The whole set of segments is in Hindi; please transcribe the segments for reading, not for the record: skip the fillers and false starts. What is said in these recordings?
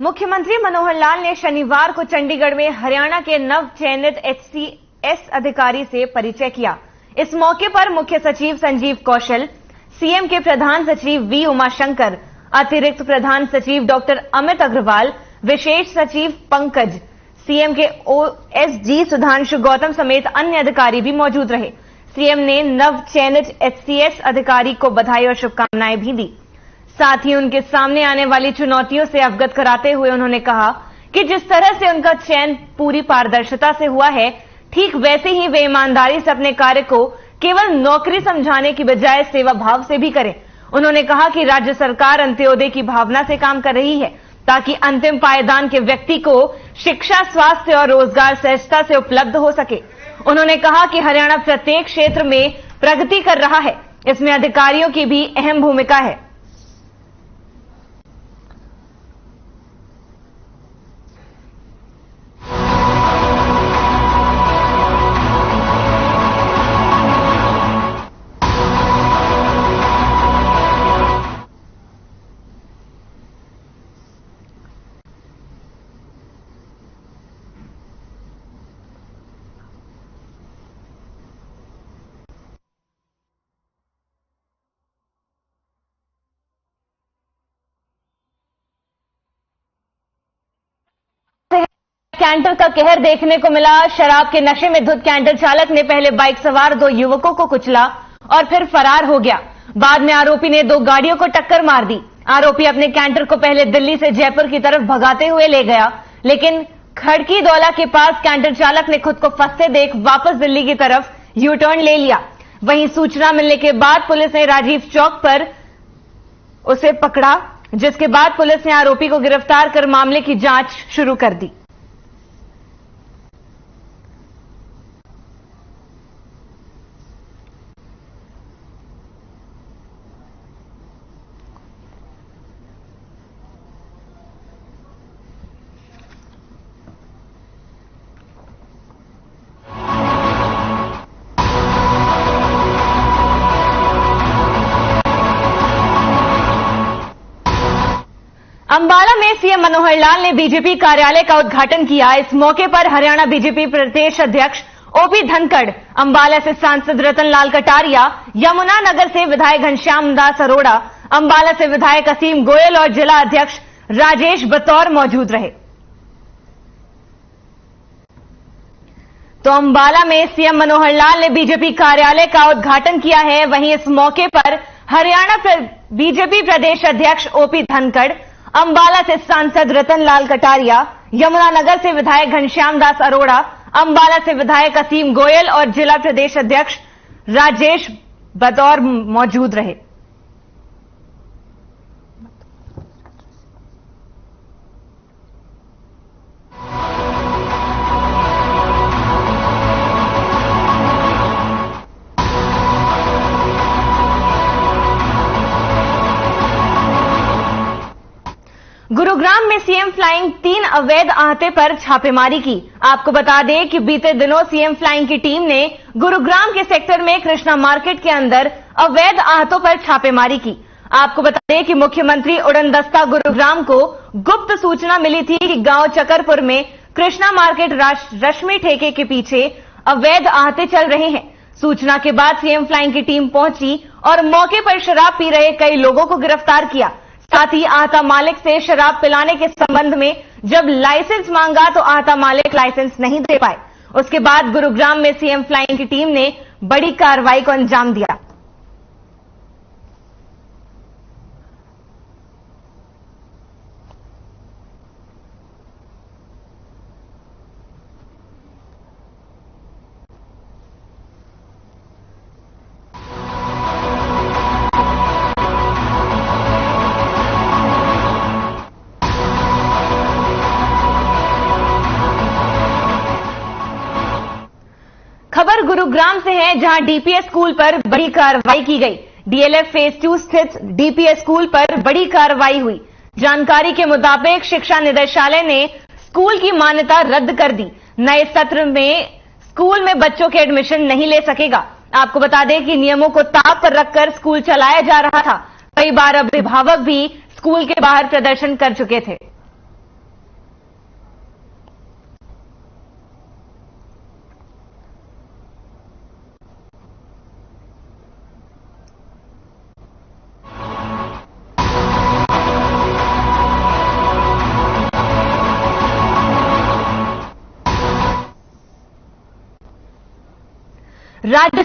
मुख्यमंत्री मनोहर लाल ने शनिवार को चंडीगढ़ में हरियाणा के नव चयनित HCS अधिकारी से परिचय किया। इस मौके पर मुख्य सचिव संजीव कौशल, सीएम के प्रधान सचिव वी उमाशंकर, अतिरिक्त प्रधान सचिव डॉक्टर अमित अग्रवाल, विशेष सचिव पंकज, सीएम के OSG सुधांशु गौतम समेत अन्य अधिकारी भी मौजूद रहे। सीएम ने नव चयनित HCS अधिकारी को बधाई और शुभकामनाएं भी दी। साथ ही उनके सामने आने वाली चुनौतियों से अवगत कराते हुए उन्होंने कहा कि जिस तरह से उनका चयन पूरी पारदर्शिता से हुआ है, ठीक वैसे ही वे ईमानदारी से अपने कार्य को केवल नौकरी समझाने की बजाय सेवा भाव से भी करें। उन्होंने कहा कि राज्य सरकार अंत्योदय की भावना से काम कर रही है ताकि अंतिम पायदान के व्यक्ति को शिक्षा, स्वास्थ्य और रोजगार सहजता से उपलब्ध हो सके। उन्होंने कहा कि हरियाणा प्रत्येक क्षेत्र में प्रगति कर रहा है, इसमें अधिकारियों की भी अहम भूमिका है। कैंटर का कहर देखने को मिला। शराब के नशे में धुत कैंटर चालक ने पहले बाइक सवार 2 युवकों को कुचला और फिर फरार हो गया। बाद में आरोपी ने 2 गाड़ियों को टक्कर मार दी। आरोपी अपने कैंटर को पहले दिल्ली से जयपुर की तरफ भगाते हुए ले गया, लेकिन खड़की दौला के पास कैंटर चालक ने खुद को फंसते देख वापस दिल्ली की तरफ यू टर्न ले लिया। वहीं सूचना मिलने के बाद पुलिस ने राजीव चौक पर उसे पकड़ा, जिसके बाद पुलिस ने आरोपी को गिरफ्तार कर मामले की जांच शुरू कर दी। अंबाला में सीएम मनोहर लाल ने बीजेपी कार्यालय का उद्घाटन किया। इस मौके पर हरियाणा बीजेपी प्रदेश अध्यक्ष ओपी धनखड़, अंबाला से सांसद रतन लाल कटारिया, यमुनानगर से विधायक घनश्याम दास अरोड़ा, अंबाला से विधायक असीम गोयल और जिला अध्यक्ष राजेश बतौर मौजूद रहे। तो अंबाला में सीएम मनोहर लाल ने बीजेपी कार्यालय का उद्घाटन किया है। वहीं इस मौके पर हरियाणा बीजेपी प्रदेश अध्यक्ष ओपी धनखड़, अंबाला से सांसद रतन लाल कटारिया, यमुनानगर से विधायक घनश्याम दास अरोड़ा, अंबाला से विधायक असीम गोयल और जिला प्रदेश अध्यक्ष राजेश बतौर मौजूद रहे। गुरुग्राम में सीएम फ्लाइंग 3 अवैध आहते पर छापेमारी की। आपको बता दें कि बीते दिनों सीएम फ्लाइंग की टीम ने गुरुग्राम के सेक्टर में कृष्णा मार्केट के अंदर अवैध आहतों पर छापेमारी की। आपको बता दें कि मुख्यमंत्री उड़न दस्ता गुरुग्राम को गुप्त सूचना मिली थी कि गांव चकरपुर में कृष्णा मार्केट रश्मि ठेके के पीछे अवैध आहते चल रहे हैं। सूचना के बाद सीएम फ्लाइंग की टीम पहुंची और मौके पर शराब पी रहे कई लोगों को गिरफ्तार किया। साथ ही आहता मालिक से शराब पिलाने के संबंध में जब लाइसेंस मांगा तो आहता मालिक लाइसेंस नहीं दे पाए। उसके बाद गुरुग्राम में सीएम फ्लाइंग की टीम ने बड़ी कार्रवाई को अंजाम दिया। खबर गुरुग्राम से है, जहां डीपीएस स्कूल पर बड़ी कार्रवाई की गई। डीएलएफ फेज 2 स्थित डीपीएस स्कूल पर बड़ी कार्रवाई हुई। जानकारी के मुताबिक शिक्षा निदेशालय ने स्कूल की मान्यता रद्द कर दी। नए सत्र में स्कूल में बच्चों के एडमिशन नहीं ले सकेगा। आपको बता दें कि नियमों को ताक पर रखकर स्कूल चलाया जा रहा था। कई बार अभिभावक भी स्कूल के बाहर प्रदर्शन कर चुके थे।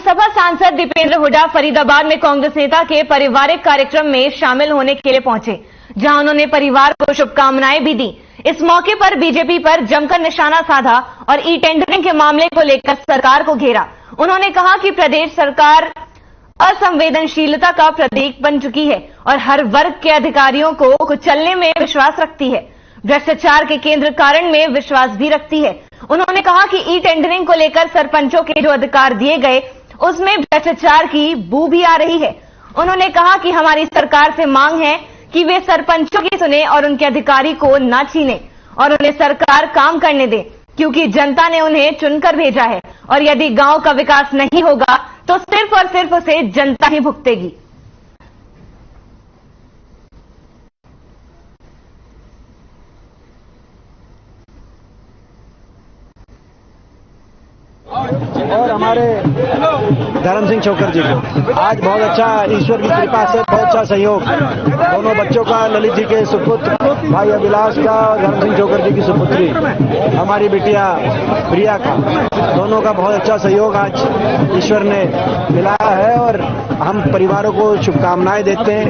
विधानसभा सांसद दीपेंद्र हुड्डा फरीदाबाद में कांग्रेस नेता के पारिवारिक कार्यक्रम में शामिल होने के लिए पहुंचे, जहां उन्होंने परिवार को शुभकामनाएं भी दी। इस मौके पर बीजेपी पर जमकर निशाना साधा और ई टेंडरिंग के मामले को लेकर सरकार को घेरा। उन्होंने कहा कि प्रदेश सरकार असंवेदनशीलता का प्रतीक बन चुकी है और हर वर्ग के अधिकारियों को कुचलने में विश्वास रखती है, भ्रष्टाचार के केंद्र कारण में विश्वास भी रखती है। उन्होंने कहा कि ई टेंडरिंग को लेकर सरपंचों के जो अधिकार दिए गए उसमें भ्रष्टाचार की बू भी आ रही है। उन्होंने कहा कि हमारी सरकार से मांग है कि वे सरपंचों की सुने और उनके अधिकारी को न छीने और उन्हें सरकार काम करने दे, क्योंकि जनता ने उन्हें चुनकर भेजा है और यदि गांव का विकास नहीं होगा तो सिर्फ और सिर्फ उसे जनता ही भुगतेगी। और हमारे धर्म सिंह छोकर जी को आज बहुत अच्छा, ईश्वर की कृपा से बहुत अच्छा सहयोग, दोनों बच्चों का, ललित जी के सुपुत्र भाई अभिलाष का और धर्म सिंह छोकर जी की सुपुत्री हमारी बिटिया प्रिया का, दोनों का बहुत अच्छा सहयोग आज ईश्वर ने मिलाया है और हम परिवारों को शुभकामनाएं देते हैं।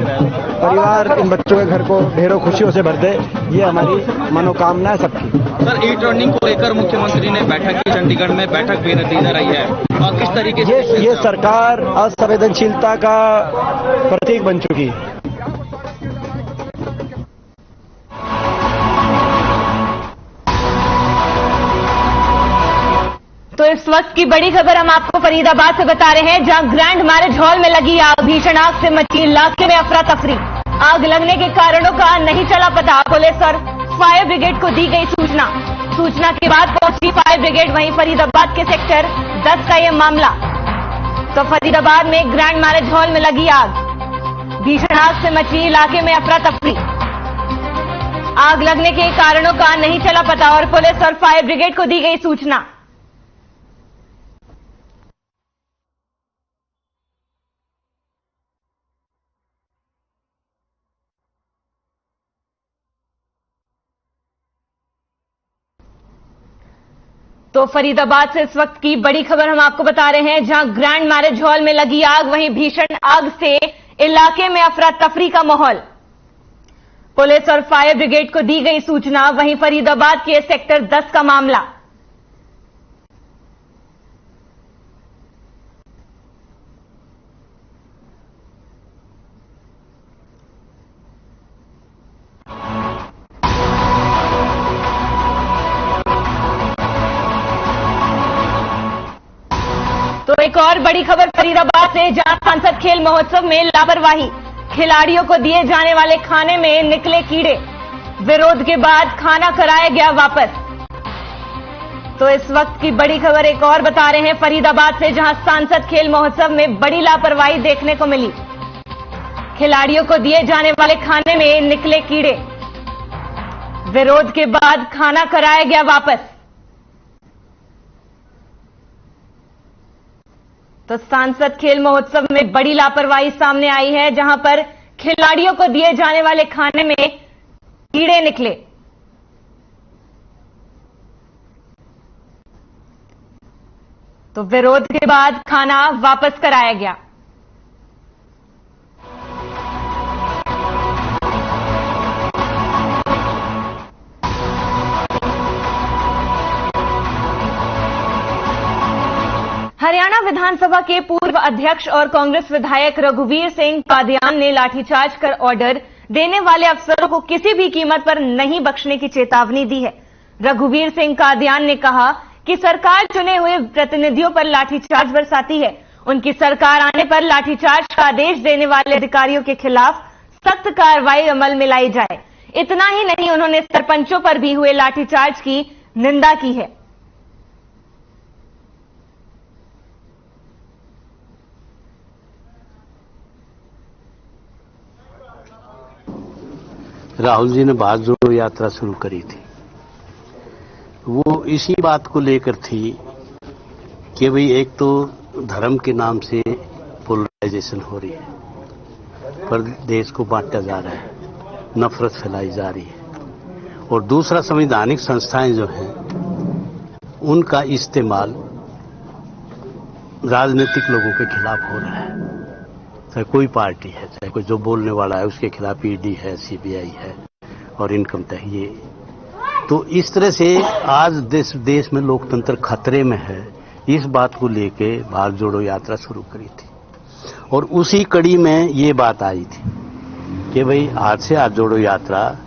परिवार इन बच्चों के घर को ढेरों खुशियों से भर दे, ये हमारी मनोकामना है सबकी। सर, ई टेंडरिंग को लेकर मुख्यमंत्री ने बैठक की, चंडीगढ़ में बैठक भी नतीजा रही है और किस तरीके से ये सरकार असंवेदनशीलता का प्रतीक बन चुकी है। तो इस वक्त की बड़ी खबर हम आपको फरीदाबाद से बता रहे हैं, जहां ग्रैंड मैरिज हॉल में लगी आग, भीषण आग से मची इलाके में अफरा तफरी। आग लगने के कारणों का नहीं चला पता। पुलिस और फायर ब्रिगेड को दी गई सूचना के बाद पहुंची फायर ब्रिगेड। वहीं फरीदाबाद के सेक्टर 10 का यह मामला। तो फरीदाबाद में ग्रैंड मैरिज हॉल में लगी आग, भीषण आग से मची इलाके में अफरा तफरी। आग लगने के कारणों का नहीं चला पता और पुलिस और फायर ब्रिगेड को दी गई सूचना। तो फरीदाबाद से इस वक्त की बड़ी खबर हम आपको बता रहे हैं, जहां ग्रैंड मैरिज हॉल में लगी आग, वहीं भीषण आग से इलाके में अफरा तफरी का माहौल। पुलिस और फायर ब्रिगेड को दी गई सूचना। वहीं फरीदाबाद के सेक्टर 10 का मामला। तो एक और बड़ी खबर फरीदाबाद से, जहां सांसद खेल महोत्सव में लापरवाही, खिलाड़ियों को दिए जाने वाले खाने में निकले कीड़े, विरोध के बाद खाना कराया गया वापस। तो इस वक्त की बड़ी खबर एक और बता रहे हैं फरीदाबाद से, जहां सांसद खेल महोत्सव में बड़ी लापरवाही देखने को मिली। खिलाड़ियों को दिए जाने वाले खाने में निकले कीड़े, विरोध के बाद खाना कराया गया वापस। तो सांसद खेल महोत्सव में बड़ी लापरवाही सामने आई है, जहां पर खिलाड़ियों को दिए जाने वाले खाने में कीड़े निकले। तो विरोध के बाद खाना वापस कराया गया। हरियाणा विधानसभा के पूर्व अध्यक्ष और कांग्रेस विधायक रघुवीर सिंह कादियान ने लाठीचार्ज कर ऑर्डर देने वाले अफसरों को किसी भी कीमत पर नहीं बख्शने की चेतावनी दी है। रघुवीर सिंह कादियान ने कहा कि सरकार चुने हुए प्रतिनिधियों पर लाठीचार्ज बरसाती है। उनकी सरकार आने पर लाठीचार्ज का आदेश देने वाले अधिकारियों के खिलाफ सख्त कार्रवाई अमल में लाई जाए। इतना ही नहीं, उन्होंने सरपंचों पर भी हुए लाठीचार्ज की निंदा की है। राहुल जी ने भारत जोड़ो यात्रा शुरू करी थी, वो इसी बात को लेकर थी कि भाई एक तो धर्म के नाम से पोलराइजेशन हो रही है, पर देश को बांटा जा रहा है, नफरत फैलाई जा रही है, और दूसरा संवैधानिक संस्थाएं जो हैं उनका इस्तेमाल राजनीतिक लोगों के खिलाफ हो रहा है, चाहे कोई पार्टी है, चाहे कोई जो बोलने वाला है उसके खिलाफ ईडी है, सीबीआई है और इनकम टैक्स ये। तो इस तरह से आज देश में लोकतंत्र खतरे में है। इस बात को लेके भारत जोड़ो यात्रा शुरू करी थी और उसी कड़ी में ये बात आई थी कि भाई आज से हाथ जोड़ो यात्रा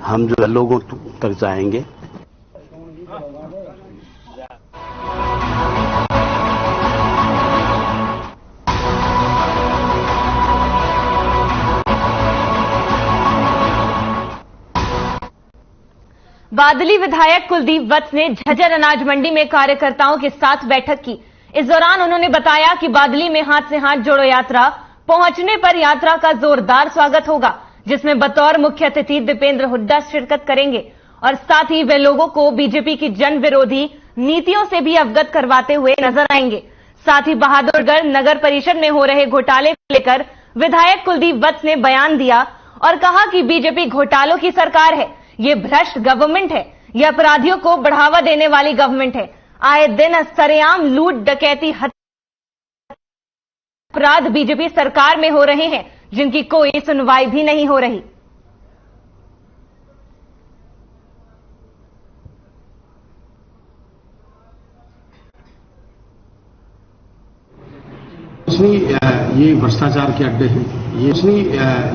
हम जो लोगों तक जाएंगे। बादली विधायक कुलदीप वत्स ने झज्जर अनाज मंडी में कार्यकर्ताओं के साथ बैठक की। इस दौरान उन्होंने बताया कि बादली में हाथ से हाथ जोड़ो यात्रा पहुंचने पर यात्रा का जोरदार स्वागत होगा, जिसमें बतौर मुख्य अतिथि दीपेंद्र हुड्डा शिरकत करेंगे और साथ ही वे लोगों को बीजेपी की जन विरोधी नीतियों से भी अवगत करवाते हुए नजर आएंगे। साथ ही बहादुरगढ़ नगर परिषद में हो रहे घोटाले को लेकर विधायक कुलदीप वत्स ने बयान दिया और कहा कि बीजेपी घोटालों की सरकार है, ये भ्रष्ट गवर्नमेंट है, ये अपराधियों को बढ़ावा देने वाली गवर्नमेंट है। आए दिन सरेआम लूट डकैती अपराध बीजेपी सरकार में हो रहे हैं, जिनकी कोई सुनवाई भी नहीं हो रही। ये भ्रष्टाचार के अड्डे हैं,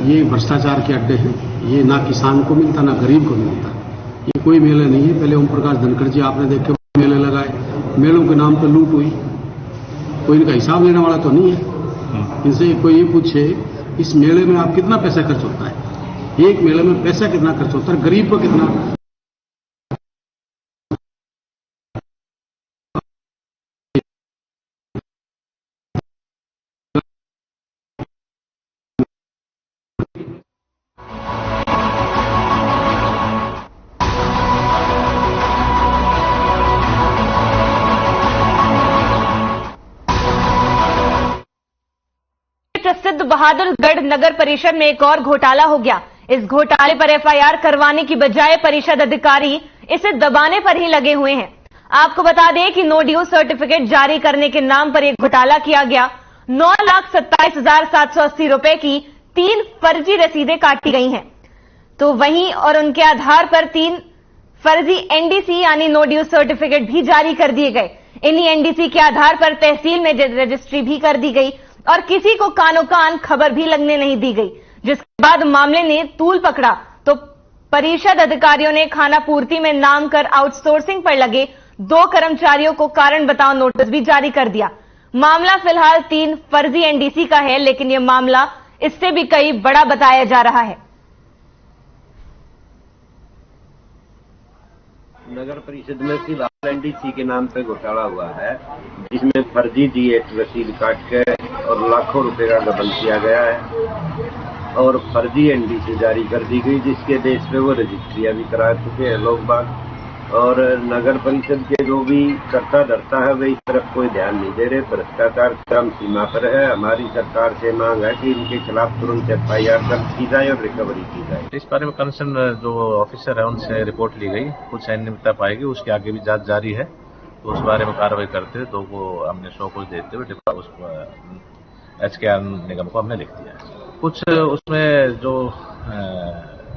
ये भ्रष्टाचार के अड्डे हैं। ये ना किसान को मिलता ना गरीब को मिलता। ये कोई मेला नहीं है। पहले ओम प्रकाश धनखड़ जी आपने देखे मेले लगाए, मेलों के नाम पर लूट हुई। कोई इनका हिसाब लेने वाला तो नहीं है। इनसे कोई ये पूछे इस मेले में आप कितना पैसा खर्च होता है, एक मेले में पैसा कितना खर्च होता है, गरीब को कितना। प्रसिद्ध बहादुरगढ़ नगर परिषद में एक और घोटाला हो गया। इस घोटाले पर एफआईआर करवाने की बजाय परिषद अधिकारी इसे दबाने पर ही लगे हुए हैं। आपको बता दें कि नो ड्यू सर्टिफिकेट जारी करने के नाम पर एक घोटाला किया गया। 9,27,780 रुपए की 3 फर्जी रसीदें काटी गई हैं, तो वहीं और उनके आधार पर 3 फर्जी एनडीसी यानी नो ड्यू सर्टिफिकेट भी जारी कर दिए गए। इन्हीं एनडीसी के आधार पर तहसील में रजिस्ट्री भी कर दी गई और किसी को कानो कान खबर भी लगने नहीं दी गई। जिसके बाद मामले ने तूल पकड़ा तो परिषद अधिकारियों ने खाना पूर्ति में नाम कर आउटसोर्सिंग पर लगे 2 कर्मचारियों को कारण बताओ नोटिस भी जारी कर दिया। मामला फिलहाल 3 फर्जी एनडीसी का है, लेकिन यह मामला इससे भी कई बड़ा बताया जा रहा है। नगर परिषद में सिर्फ एनडीसी के नाम पे घोटाला हुआ है, जिसमें फर्जी डीएट रसीद काट के और लाखों रुपए का गबन किया गया है और फर्जी एनडीसी जारी कर दी गई, जिसके बेस पे वो रजिस्ट्रियां भी करा चुके हैं लोग बाग। और नगर परिषद के जो भी करता धरता है वे इस तरफ कोई ध्यान नहीं दे रहे। भ्रष्टाचार चरम सीमा पर है। हमारी सरकार से मांग है कि इनके खिलाफ तुरंत एफआईआर दर्ज की जाए और रिकवरी की जाए। इस बारे में कंसर्न जो ऑफिसर है उनसे रिपोर्ट ली गई, कुछ अनियमितता पाएगी, उसके आगे भी जांच जारी है, तो उस बारे में कार्रवाई करते हुए तो वो हमने शो कुछ देते हुए एचकेआर निगम को हमने लिख दिया है। कुछ उसमें जो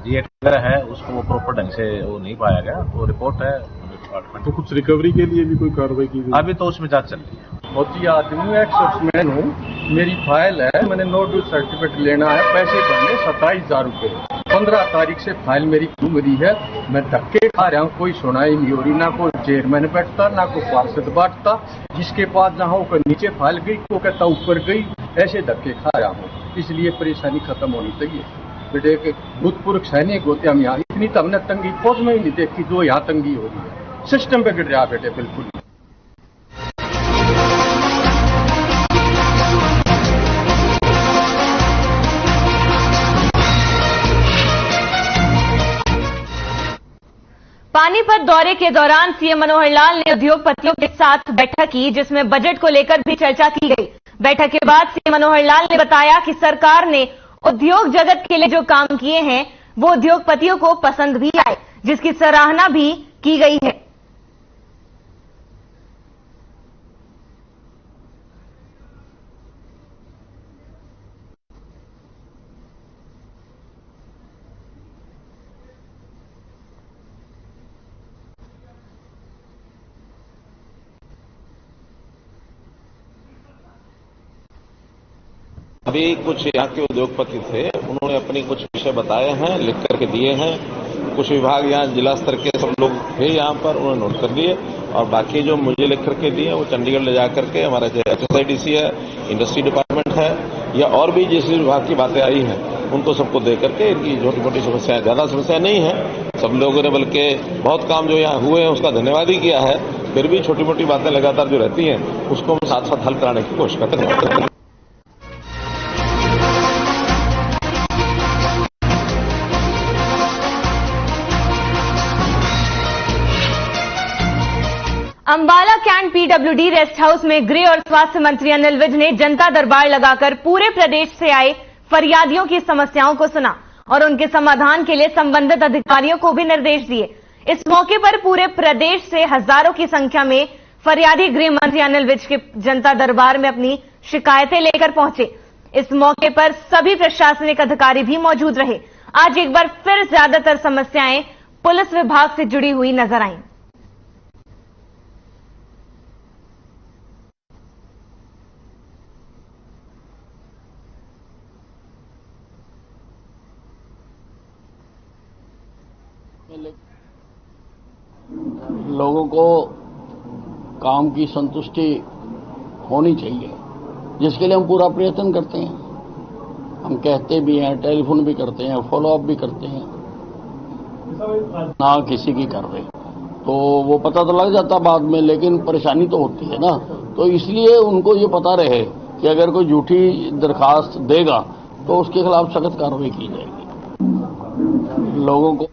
डीएट वगैरह है उसको वो प्रॉपर ढंग से वो नहीं पाया गया, वो रिपोर्ट है डिपार्टमेंट। तो कुछ रिकवरी के लिए भी कोई कार्रवाई की गई? अभी तो उसमें जांच चल रही है। मोती आदमी एक्सपर्टमैन हूँ, मेरी फाइल है, मैंने नो ड्यू सर्टिफिकेट लेना है, पैसे भरने 27,000 रुपए। 15 तारीख से फाइल मेरी घूम रही है, मैं धक्के खा रहा हूँ, कोई सुनाई नहीं हो रही। ना कोई चेयरमैन बैठता, ना कोई पार्षद बैठता। जिसके पास जहाँ वो नीचे फाइल गई वो कहता ऊपर गई, ऐसे धक्के खा रहा हूँ। इसलिए परेशानी खत्म होनी चाहिए। बेटे के भूतपूर्व सैनिक होते हम यहाँ, इतनी तो हमने तंगी फौज में ही नहीं देखी जो यहाँ तंगी हो रही है। सिस्टम पे गिर रहा बेटे बिल्कुल। पानीपत दौरे के दौरान सीएम मनोहर लाल ने उद्योगपतियों के साथ बैठक की, जिसमें बजट को लेकर भी चर्चा की गई। बैठक के बाद सीएम मनोहर लाल ने बताया कि सरकार ने उद्योग जगत के लिए जो काम किए हैं वो उद्योगपतियों को पसंद भी आए, जिसकी सराहना भी की गई है। अभी कुछ यहाँ के उद्योगपति थे, उन्होंने अपनी कुछ विषय बताए हैं, लिख करके दिए हैं। कुछ विभाग यहाँ जिला स्तर के सब लोग थे यहाँ पर, उन्होंने नोट कर लिए और बाकी जो मुझे लिख करके दिए वो चंडीगढ़ ले जा करके हमारा जो HSIDC है, इंडस्ट्री डिपार्टमेंट है या और भी जिस विभाग की बातें आई हैं उनको सबको दे करके इनकी छोटी मोटी समस्याएं, ज्यादा समस्या नहीं है, सब लोगों ने बल्कि बहुत काम जो यहाँ हुए हैं उसका धन्यवाद ही किया है। फिर भी छोटी मोटी बातें लगातार जो रहती हैं उसको हम साथ साथ हल कराने की कोशिश करते हैं। Ambala cantt PWD rest house में गृह और स्वास्थ्य मंत्री अनिल विज ने जनता दरबार लगाकर पूरे प्रदेश से आए फरियादियों की समस्याओं को सुना और उनके समाधान के लिए संबंधित अधिकारियों को भी निर्देश दिए। इस मौके पर पूरे प्रदेश से हजारों की संख्या में फरियादी गृह मंत्री अनिल विज के जनता दरबार में अपनी शिकायतें लेकर पहुंचे। इस मौके पर सभी प्रशासनिक अधिकारी भी मौजूद रहे। आज एक बार फिर ज्यादातर समस्याएं पुलिस विभाग से जुड़ी हुई नजर आईं। लोगों को काम की संतुष्टि होनी चाहिए, जिसके लिए हम पूरा प्रयत्न करते हैं। हम कहते भी हैं, टेलीफोन भी करते हैं, फॉलोअप भी करते हैं, ना किसी की कर रहे तो वो पता तो लग जाता बाद में, लेकिन परेशानी तो होती है ना। तो इसलिए उनको ये पता रहे कि अगर कोई झूठी दरखास्त देगा तो उसके खिलाफ सख्त कार्रवाई की जाएगी। लोगों को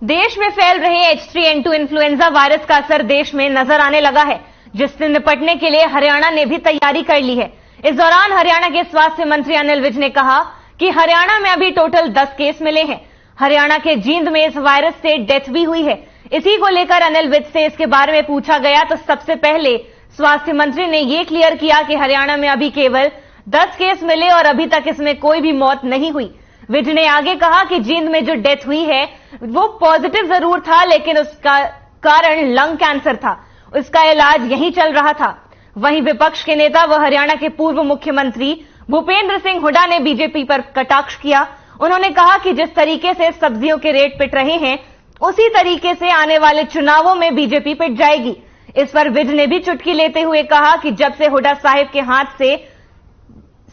देश में फैल रहे H3N2 इन्फ्लुएंजा वायरस का असर देश में नजर आने लगा है, जिससे निपटने के लिए हरियाणा ने भी तैयारी कर ली है। इस दौरान हरियाणा के स्वास्थ्य मंत्री अनिल विज ने कहा कि हरियाणा में अभी टोटल 10 केस मिले हैं। हरियाणा के जींद में इस वायरस से डेथ भी हुई है। इसी को लेकर अनिल विज से इसके बारे में पूछा गया तो सबसे पहले स्वास्थ्य मंत्री ने यह क्लियर किया कि हरियाणा में अभी केवल 10 केस मिले और अभी तक इसमें कोई भी मौत नहीं हुई। विज ने आगे कहा कि जींद में जो डेथ हुई है वो पॉजिटिव जरूर था, लेकिन उसका कारण लंग कैंसर था। उसका इलाज यहीं चल रहा था। वहीं विपक्ष के नेता व हरियाणा के पूर्व मुख्यमंत्री भूपेंद्र सिंह हुड्डा ने बीजेपी पर कटाक्ष किया। उन्होंने कहा कि जिस तरीके से सब्जियों के रेट पिट रहे हैं उसी तरीके से आने वाले चुनावों में बीजेपी पिट जाएगी। इस पर विज ने भी चुटकी लेते हुए कहा कि जब से हुड्डा साहिब के हाथ से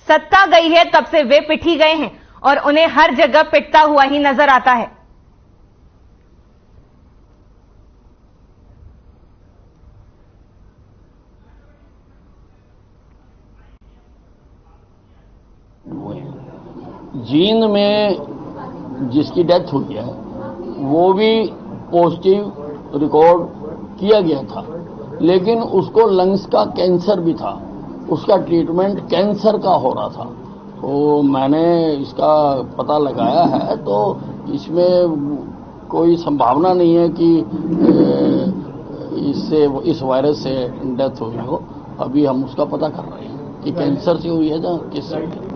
सत्ता गई है तब से वे पिट ही गए हैं और उन्हें हर जगह पिटता हुआ ही नजर आता है। जींद में जिसकी डेथ हुई है वो भी पॉजिटिव रिकॉर्ड किया गया था, लेकिन उसको लंग्स का कैंसर भी था। उसका ट्रीटमेंट कैंसर का हो रहा था। तो मैंने इसका पता लगाया है, तो इसमें कोई संभावना नहीं है कि इस वायरस से डेथ हुई हो। अभी हम उसका पता कर रहे हैं कि कैंसर से हुई है या किस से।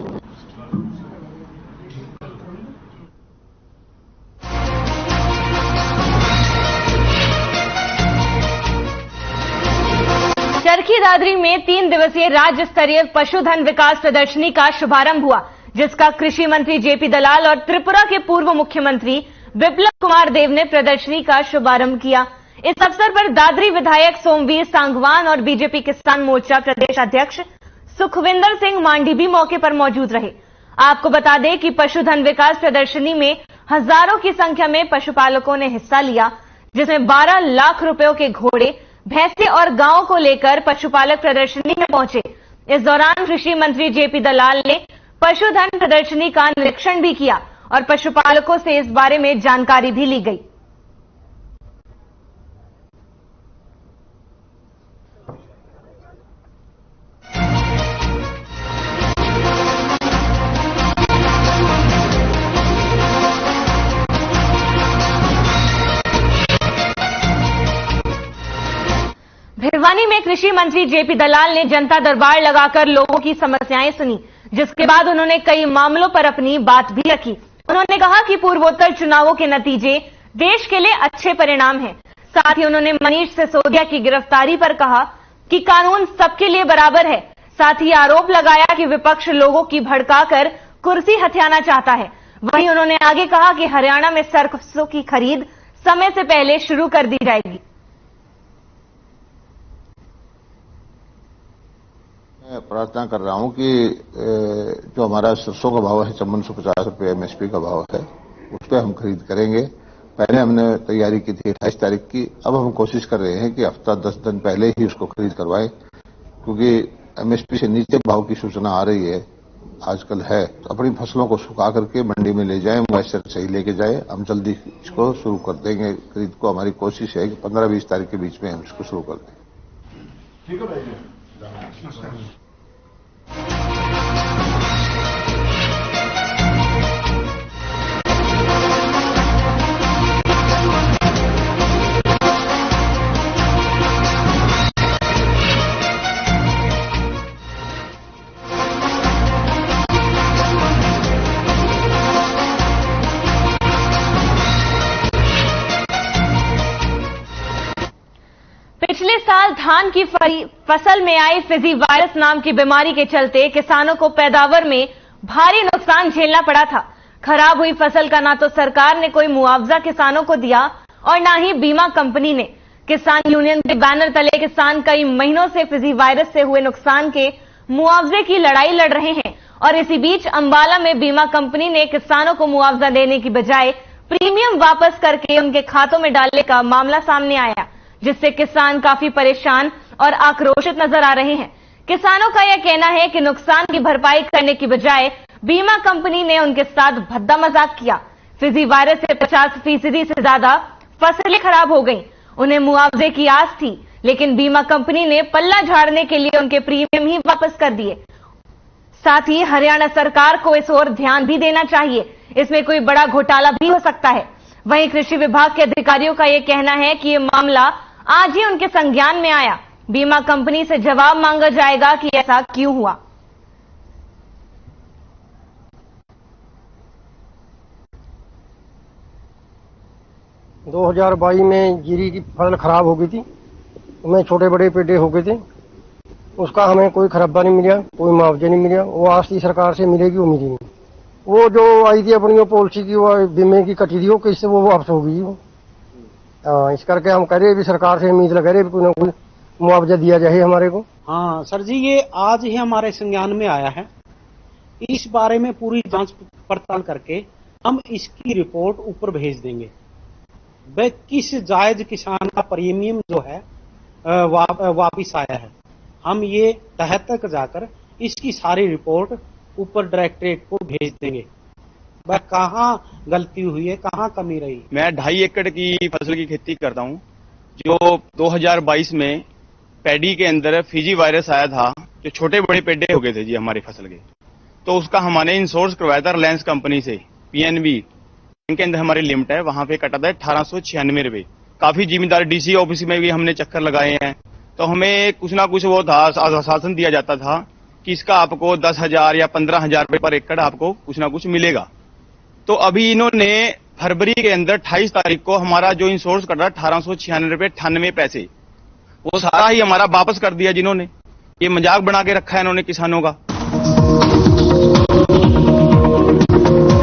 चरखी दादरी में 3 दिवसीय राज्य स्तरीय पशुधन विकास प्रदर्शनी का शुभारंभ हुआ, जिसका कृषि मंत्री जेपी दलाल और त्रिपुरा के पूर्व मुख्यमंत्री बिप्लब कुमार देव ने प्रदर्शनी का शुभारंभ किया। इस अवसर पर दादरी विधायक सोमवीर सांगवान और बीजेपी किसान मोर्चा प्रदेश अध्यक्ष सुखविंदर सिंह मांडी भी मौके पर मौजूद रहे। आपको बता दें कि पशुधन विकास प्रदर्शनी में हजारों की संख्या में पशुपालकों ने हिस्सा लिया, जिसमें 12 लाख रुपयों के घोड़े, भैंसे और गांवों को लेकर पशुपालक प्रदर्शनी में पहुंचे। इस दौरान कृषि मंत्री जेपी दलाल ने पशुधन प्रदर्शनी का निरीक्षण भी किया और पशुपालकों से इस बारे में जानकारी भी ली गई। भिवानी में कृषि मंत्री जेपी दलाल ने जनता दरबार लगाकर लोगों की समस्याएं सुनी, जिसके बाद उन्होंने कई मामलों पर अपनी बात भी रखी। उन्होंने कहा कि पूर्वोत्तर चुनावों के नतीजे देश के लिए अच्छे परिणाम हैं। साथ ही उन्होंने मनीष सिसोदिया की गिरफ्तारी पर कहा कि कानून सबके लिए बराबर है। साथ ही आरोप लगाया कि विपक्ष लोगों की भड़काकर कुर्सी हथियाना चाहता है। वहीं उन्होंने आगे कहा कि हरियाणा में सरसों की खरीद समय से पहले शुरू कर दी जाएगी। मैं प्रार्थना कर रहा हूं कि जो हमारा सरसों का भाव है 5450 रुपये एमएसपी का भाव है, उस पर हम खरीद करेंगे। पहले हमने तैयारी की थी 28 तारीख की, अब हम कोशिश कर रहे हैं कि हफ्ता 10 दिन पहले ही उसको खरीद करवाएं, क्योंकि एमएसपी से नीचे भाव की सूचना आ रही है आजकल है। तो अपनी फसलों को सुखा करके मंडी में ले जाएं, मॉइस्चर सही लेके जाएं। हम जल्दी इसको शुरू कर देंगे खरीद को। हमारी कोशिश है कि 15-20 तारीख के बीच में हम इसको शुरू कर दें। ठीक है भाई। पिछले साल धान की फसल में आई फिजी वायरस नाम की बीमारी के चलते किसानों को पैदावार में भारी नुकसान झेलना पड़ा था। खराब हुई फसल का ना तो सरकार ने कोई मुआवजा किसानों को दिया और ना ही बीमा कंपनी ने। किसान यूनियन के बैनर तले किसान कई महीनों से फिजी वायरस से हुए नुकसान के मुआवजे की लड़ाई लड़ रहे हैं और इसी बीच अंबाला में बीमा कंपनी ने किसानों को मुआवजा देने की बजाय प्रीमियम वापस करके उनके खातों में डालने का मामला सामने आया, जिससे किसान काफी परेशान और आक्रोशित नजर आ रहे हैं। किसानों का यह कहना है कि नुकसान की भरपाई करने की बजाय बीमा कंपनी ने उनके साथ भद्दा मजाक किया। फिजी वायरस से 50% से ज्यादा फसलें खराब हो गईं। उन्हें मुआवजे की आस थी, लेकिन बीमा कंपनी ने पल्ला झाड़ने के लिए उनके प्रीमियम ही वापस कर दिए। साथ ही हरियाणा सरकार को इस ओर ध्यान भी देना चाहिए, इसमें कोई बड़ा घोटाला भी हो सकता है। वहीं कृषि विभाग के अधिकारियों का यह कहना है कि यह मामला आज ही उनके संज्ञान में आया। बीमा कंपनी से जवाब मांगा जाएगा कि ऐसा क्यों हुआ। – 2022 में जीरी की फसल खराब हो गई थी, उसमें छोटे बड़े पेड़े हो गए थे। उसका हमें कोई खराबा नहीं मिला, कोई मुआवजा नहीं मिला। वो आज की सरकार से मिलेगी उम्मीद ही नहीं। वो जो आई थी अपनी वो पॉलिसी की, वो बीमे की कटी थी, वो किससे वो वापस हो गई। वो इस करके हम कह रहे भी सरकार से उम्मीद लगा रहे कोई ना कोई मुआवजा दिया जाए हमारे को। हाँ सर जी, ये आज ही हमारे संज्ञान में आया है। इस बारे में पूरी जांच पड़ताल करके हम इसकी रिपोर्ट ऊपर भेज देंगे। वह किस जायज किसान का प्रीमियम जो है वापिस आया है, हम ये तह तक जाकर इसकी सारी रिपोर्ट ऊपर डायरेक्टरेट को भेज देंगे। वह कहाँ गलती हुई है, कहाँ कमी रही। मैं 2.5 एकड़ की फसल की खेती करता हूँ। जो 2022 में पैडी के अंदर फिजी वायरस आया था, जो छोटे बड़े पेड़े हो गए थे जी हमारी फसल के, तो उसका हमने इंश्योरेंस करवाया था रिलायंस कंपनी से। पीएनबी इनके अंदर हमारी लिमिट है, वहां पे कटा था 1896 रुपए। काफी जिम्मेदार डीसी ऑफिस में भी हमने चक्कर लगाए हैं, तो हमें कुछ ना कुछ वो था आश्वासन दिया जाता था कि इसका आपको 10,000 या 15,000 रुपए पर एकड़ आपको कुछ ना कुछ मिलेगा। तो अभी इन्होंने फरवरी के अंदर 28 तारीख को हमारा जो इंश्योरेंस कटा 1896 रुपए 98 पैसे, वो सारा ही हमारा वापस कर दिया जिन्होंने। ये मजाक बना के रखा है इन्होंने किसानों का।